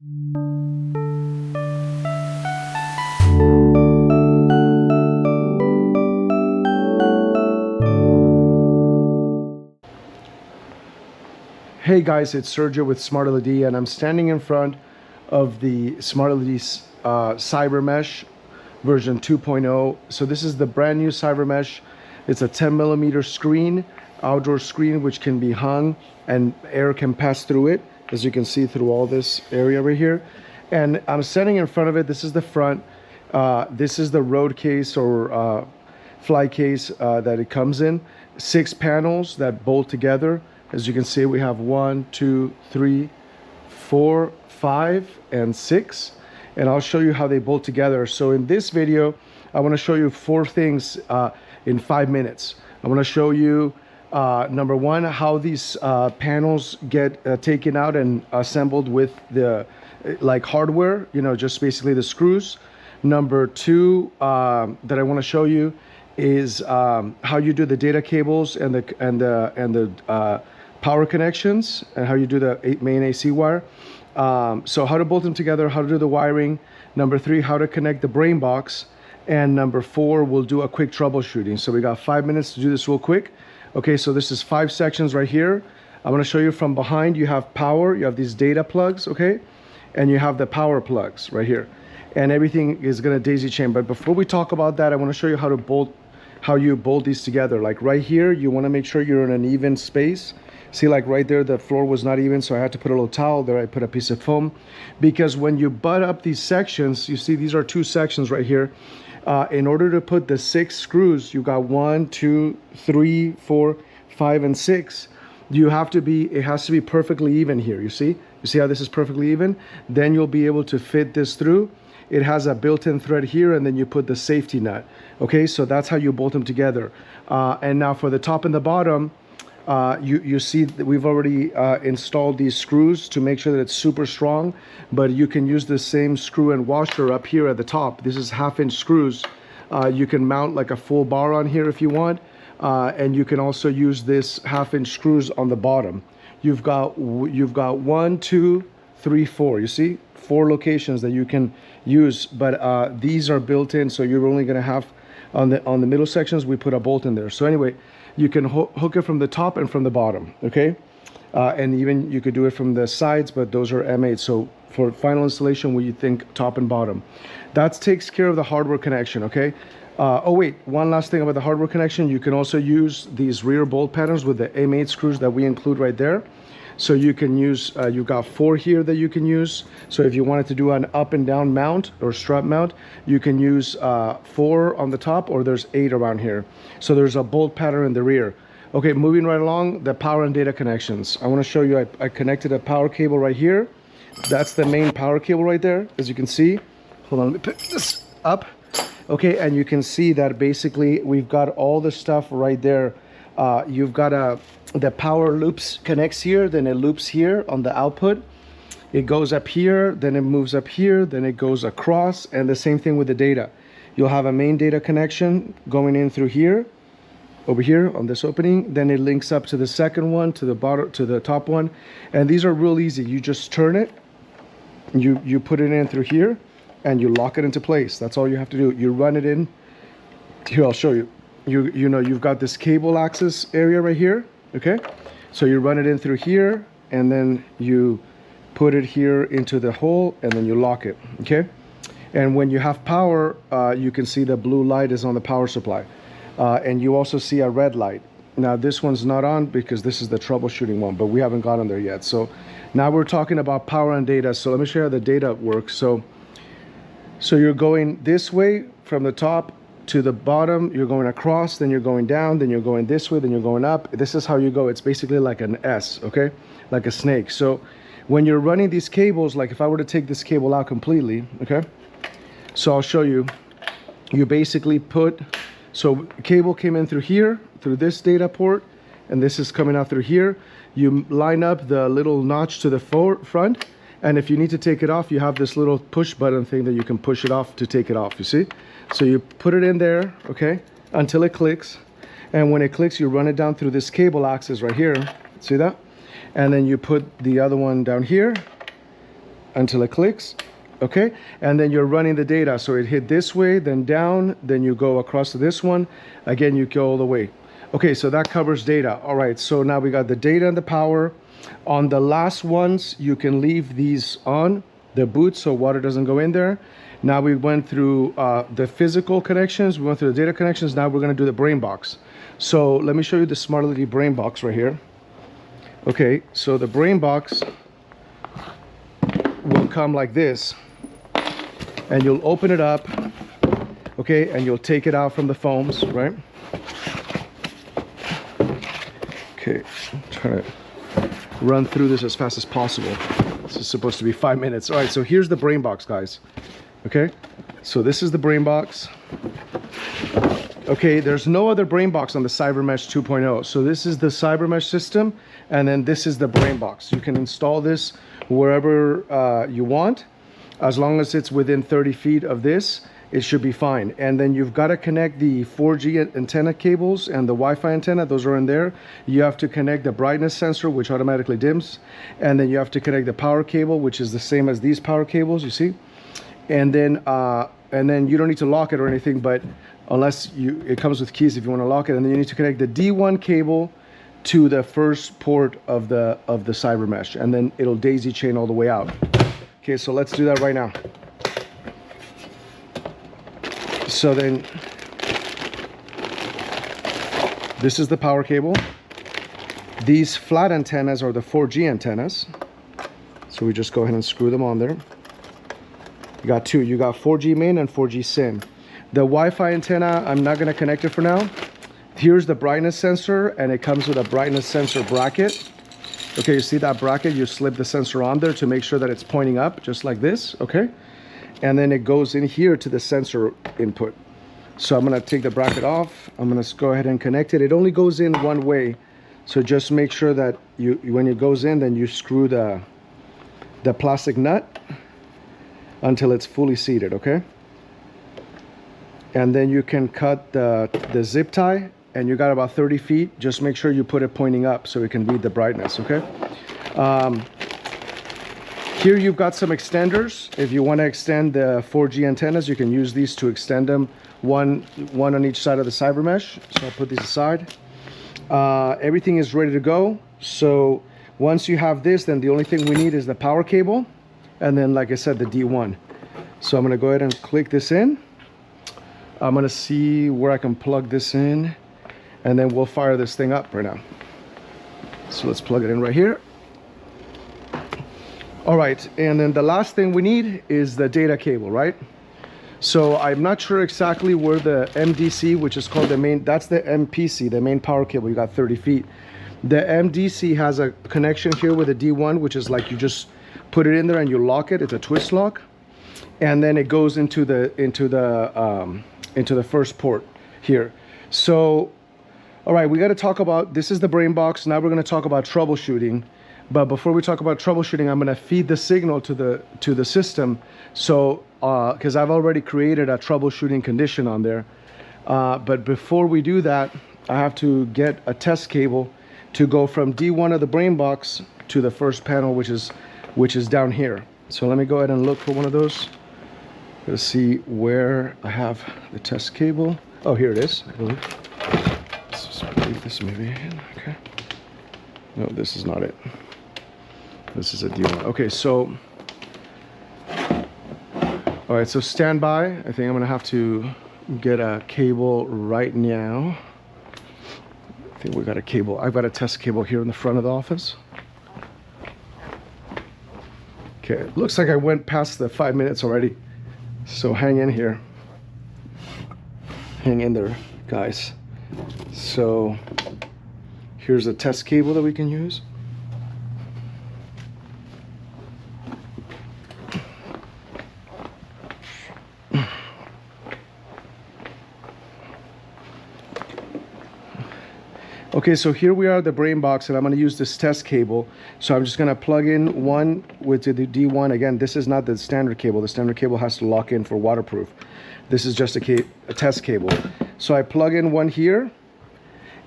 Hey guys, it's Sergio with Smart LED, and I'm standing in front of the Smart LED Cybermesh version 2.0. So this is the brand new Cybermesh. It's a 10mm screen, outdoor screen, which can be hung and air can pass through it, as you can see through all this area right here. And I'm standing in front of it. This is the front. This is the road case or fly case that it comes in. 6 panels that bolt together. As you can see, we have 1, 2, 3, 4, 5, and 6. And I'll show you how they bolt together. So in this video, I want to show you 4 things in 5 minutes. I want to show you, number 1, how these panels get taken out and assembled with the like hardware, you know, just basically the screws. Number 2 that I want to show you is how you do the data cables and the power connections, and how you do the main AC wire. So how to bolt them together, how to do the wiring. Number 3, how to connect the brain box. And number 4, we'll do a quick troubleshooting. So we got 5 minutes to do this real quick. Okay, so this is 5 sections right here. I'm gonna show you from behind. You have power, you have these data plugs, okay? And you have the power plugs right here. And everything is gonna daisy chain. But before we talk about that, I wanna show you how you bolt these together. Like right here, you wanna make sure you're in an even space. See, like right there, the floor was not even, so I had to put a little towel there. I put a piece of foam, because when you butt up these sections, you see these are 2 sections right here. In order to put the 6 screws, you got 1, 2, 3, 4, 5, and 6. It has to be perfectly even here. You see how this is perfectly even? Then you'll be able to fit this through. It has a built-in thread here, and then you put the safety nut. Okay, so that's how you bolt them together. And now for the top and the bottom, you see that we've already installed these screws to make sure that it's super strong, but you can use the same screw and washer up here at the top. This is 1/2-inch screws. You can mount like a full bar on here if you want, and you can also use this 1/2-inch screws on the bottom. You've got 1, 2, 3, 4. You see 4 locations that you can use, but these are built in, so you're only going to have on the middle sections. We put a bolt in there. So anyway, you can hook it from the top and from the bottom, okay? And even you could do it from the sides, but those are M8. So for final installation, we think top and bottom. That takes care of the hardware connection, okay? Oh wait, one last thing about the hardware connection. You can also use these rear bolt patterns with the M8 screws that we include right there. So you can use, you've got 4 here that you can use. So if you wanted to do an up and down mount or strap mount, you can use 4 on the top, or there's 8 around here. So there's a bolt pattern in the rear. Okay, moving right along, the power and data connections. I want to show you, I connected a power cable right here. That's the main power cable right there, as you can see. Hold on, let me pick this up. Okay, and you can see that basically we've got all the stuff right there. You've got the power loops connects here, then it loops here on the output. It goes up here, then it moves up here, then it goes across, and the same thing with the data. You'll have a main data connection going in through here, over here on this opening, then it links up to the second one, to the bottom, to the top one. And these are real easy. You just turn it, you put it in through here, and you lock it into place. That's all you have to do. You run it in. Here, I'll show you. You know, you've got this cable access area right here, okay? So you run it in through here, and then you put it here into the hole, and then you lock it, okay? And when you have power, you can see the blue light is on the power supply. And you also see a red light. Now this one's not on because this is the troubleshooting one, but we haven't gotten there yet. So now we're talking about power and data. So let me show you how the data works. So you're going this way from the top to the bottom, you're going across, then you're going down, then you're going this way, then you're going up. This is how you go. It's basically like an S, okay? Like a snake. So when you're running these cables, like if I were to take this cable out completely, okay? So I'll show you. You basically put, so cable came in through here, through this data port, and this is coming out through here. You line up the little notch to the front, and if you need to take it off, you have this little push button thing that you can push it off to take it off, you see? So you put it in there, okay, until it clicks. And when it clicks, you run it down through this cable axis right here. See that? And then you put the other one down here. until it clicks. Okay, and then you're running the data. So it hit this way, then down, then you go across to this one. Again, you go all the way. Okay, so that covers data. All right, so now we got the data and the power. On the last ones, you can leave these on, the boot, so water doesn't go in there. Now we went through the physical connections, we went through the data connections. Now we're gonna do the brain box. So let me show you the Smart LED brain box right here. Okay, so the brain box will come like this, and you'll open it up, okay, and you'll take it out from the foams, right? Okay, I'm trying to run through this as fast as possible. This is supposed to be 5 minutes. All right, so here's the brain box, guys. Okay, so this is the brain box. Okay, there's no other brain box on the Cybermesh 2.0. So this is the Cybermesh system, and then this is the brain box. You can install this wherever you want. As long as it's within 30 feet of this, it should be fine. And then you've got to connect the 4G antenna cables and the Wi-Fi antenna. Those are in there. You have to connect the brightness sensor, which automatically dims. And then you have to connect the power cable, which is the same as these power cables, you see. And then you don't need to lock it or anything, but unless it comes with keys if you want to lock it. And then you need to connect the D1 cable to the first port of the Cybermesh, and then it'll daisy chain all the way out. Okay, so let's do that right now. So then, this is the power cable. These flat antennas are the 4G antennas. So we just go ahead and screw them on there. You got two. You got 4G main and 4G SIM. The Wi-Fi antenna, I'm not going to connect it for now. Here's the brightness sensor, and it comes with a brightness sensor bracket. Okay, you see that bracket? You slip the sensor on there to make sure that it's pointing up, just like this, okay? And then it goes in here to the sensor input. So I'm gonna take the bracket off. I'm gonna go ahead and connect it. It only goes in one way. So just make sure that when it goes in, then you screw the plastic nut until it's fully seated, okay? And then you can cut the zip tie, and you got about 30 feet. Just make sure you put it pointing up so it can read the brightness, okay? Here you've got some extenders. If you want to extend the 4G antennas, you can use these to extend them, one on each side of the Cybermesh. So I'll put these aside. Everything is ready to go. So once you have this, then the only thing we need is the power cable, and then, like I said, the D1. So I'm going to go ahead and click this in. I'm going to see where I can plug this in, and then we'll fire this thing up right now. So let's plug it in right here. All right, and then the last thing we need is the data cable, right? So I'm not sure exactly where the MDC, which is called the main, that's the MPC, the main power cable. You got 30 feet. The MDC has a connection here with the D1, which is like you just put it in there and you lock it. It's a twist lock, and then it goes into the first port here. So, all right, we got to talk about, this is the brain box. Now we're going to talk about troubleshooting. But before we talk about troubleshooting, I'm going to feed the signal to the system. So, because I've already created a troubleshooting condition on there. But before we do that, I have to get a test cable to go from D1 of the brain box to the first panel, which is down here. So let me go ahead and look for one of those. Let's see where I have the test cable. Oh, here it is, I believe. Let's just leave this maybe in. Okay. No, this is not it. This is a D1. Okay, so, all right, so stand by. I think I'm gonna have to get a cable right now. I think we got a cable. I've got a test cable here in the front of the office. Okay, it looks like I went past the 5 minutes already. So hang in here. Hang in there, guys. So here's a test cable that we can use. Okay, so here we are at the brain box, and I'm going to use this test cable. So I'm just going to plug in one with the D1. Again, this is not the standard cable. The standard cable has to lock in for waterproof. This is just a test cable. So I plug in one here.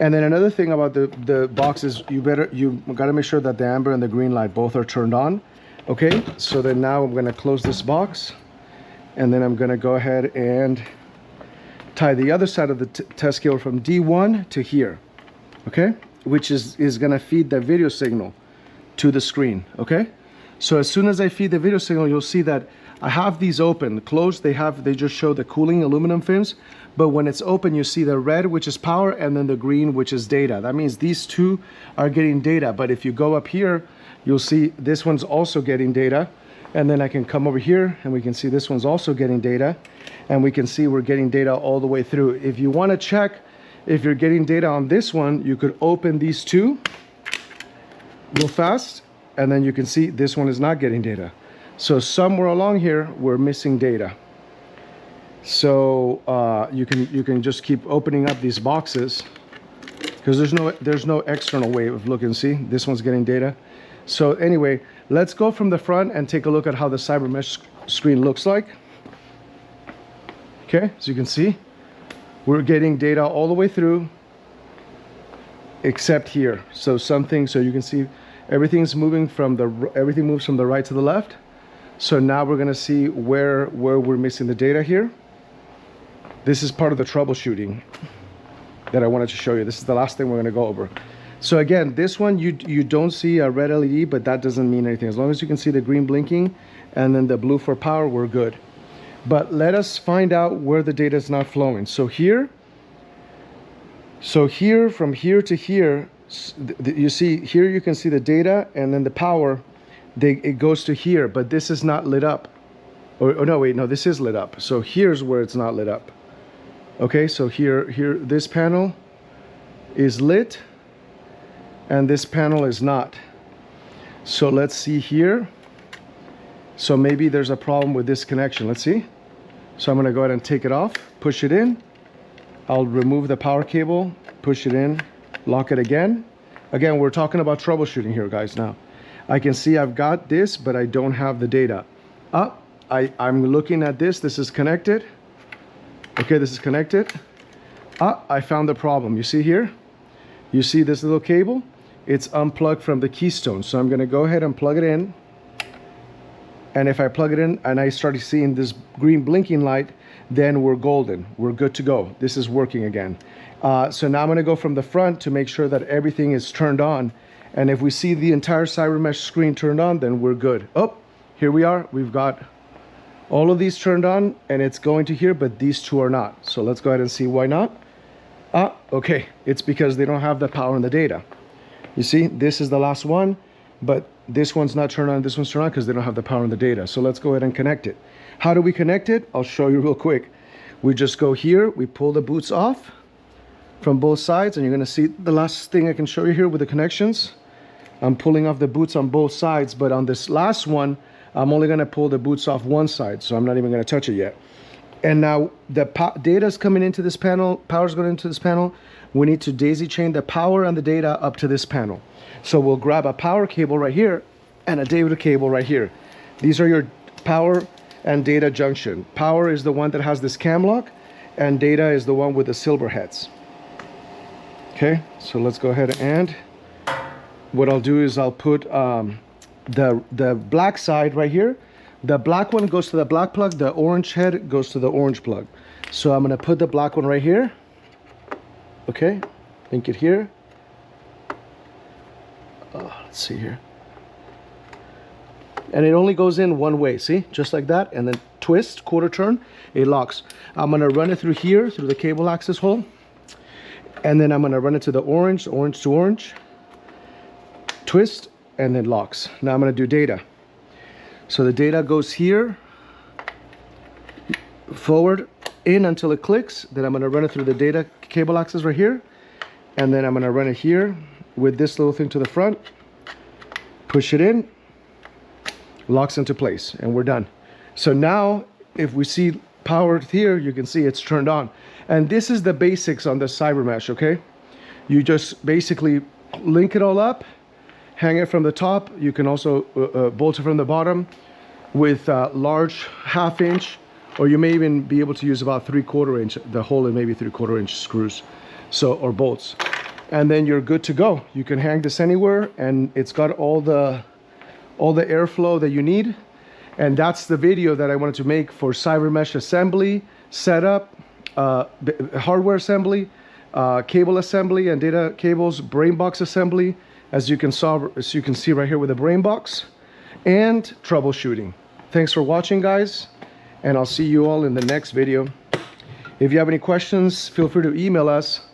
And then another thing about the box is you got to make sure that the amber and the green light both are turned on. Okay, so then now I'm going to close this box, and then I'm going to go ahead and tie the other side of the test cable from D1 to here, okay, which is going to feed the video signal to the screen. Okay, so as soon as I feed the video signal, you'll see that I have these open. Closed, they just show the cooling aluminum fins, but when it's open, you see the red, which is power, and then the green, which is data. That means these two are getting data. But if you go up here, you'll see this one's also getting data, and then I can come over here and we can see this one's also getting data, and we can see we're getting data all the way through. If you want to check if you're getting data on this one, you could open these two real fast, and then you can see this one is not getting data. So somewhere along here we're missing data. So you can just keep opening up these boxes, because there's no external way of looking. See, this one's getting data. So anyway, let's go from the front and take a look at how the Cybermesh screen looks like. Okay, so you can see we're getting data all the way through except here. So you can see everything's moving everything moves from the right to the left. So now we're going to see where we're missing the data here. This is part of the troubleshooting that I wanted to show you. This is the last thing we're going to go over. So again, this one you don't see a red LED, but that doesn't mean anything. As long as you can see the green blinking and then the blue for power, we're good. But let us find out where the data is not flowing. So here, from here to here, you see here, you can see the data, and then the power, it goes to here, but this is not lit up. Oh no, wait, no, this is lit up. So here's where it's not lit up. Okay, so here, this panel is lit, and this panel is not. So let's see here. So maybe there's a problem with this connection. Let's see. So I'm going to go ahead and take it off, push it in. I'll remove the power cable, push it in, lock it again. Again, we're talking about troubleshooting here, guys. Now I can see I've got this, but I don't have the data. I'm looking at this. This is connected. Okay, this is connected. I found the problem. You see here? You see this little cable? It's unplugged from the keystone. So I'm going to go ahead and plug it in. And if I plug it in and I start seeing this green blinking light, then we're golden. We're good to go. This is working again. So now I'm going to go from the front to make sure that everything is turned on. And if we see the entire Cybermesh screen turned on, then we're good. Oh, here we are. We've got all of these turned on, and it's going to here, but these two are not. So let's go ahead and see why not. Okay, it's because they don't have the power and the data. You see, this is the last one, but this one's not turned on, this one's turned on because they don't have the power and the data. So let's go ahead and connect it. How do we connect it? I'll show you real quick. We just go here, we pull the boots off from both sides, and you're gonna see the last thing I can show you here with the connections. I'm pulling off the boots on both sides, but on this last one, I'm only gonna pull the boots off one side, so I'm not even gonna touch it yet. And now the data is coming into this panel, power's going into this panel. We need to daisy chain the power and the data up to this panel. So we'll grab a power cable right here and a data cable right here. These are your power and data junction. Power is the one that has this cam lock, and data is the one with the silver heads. Okay, so let's go ahead, and what I'll do is I'll put the black side right here. The black one goes to the black plug, the orange head goes to the orange plug. So I'm gonna put the black one right here. Okay, link it here. Let's see here. And it only goes in one way, see? Just like that, and then twist, quarter turn, it locks. I'm gonna run it through here, through the cable access hole. And then I'm gonna run it to the orange, orange to orange. Twist, and then locks. Now I'm gonna do data. So the data goes here, forward, in until it clicks. Then I'm gonna run it through the data cable access right here. And then I'm gonna run it here with this little thing to the front. Push it in, locks into place, and we're done. So now, if we see power here, you can see it's turned on. And this is the basics on the Cybermesh, okay? You just basically link it all up, hang it from the top. You can also bolt it from the bottom with large 1/2 inch, or you may even be able to use about 3/4 inch, the hole in maybe 3/4 inch screws, so, or bolts. And then you're good to go. You can hang this anywhere, and it's got all all the airflow that you need. And that's the video that I wanted to make for Cybermesh assembly, setup, hardware assembly, cable assembly and data cables, brain box assembly, as you can see right here with the brain box, and troubleshooting. Thanks for watching, guys, and I'll see you all in the next video. If you have any questions, feel free to email us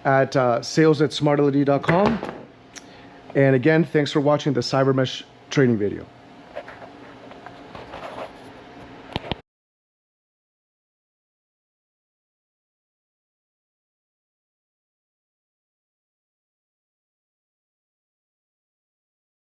at sales@smartled.com. And again, thanks for watching the Cybermesh training video.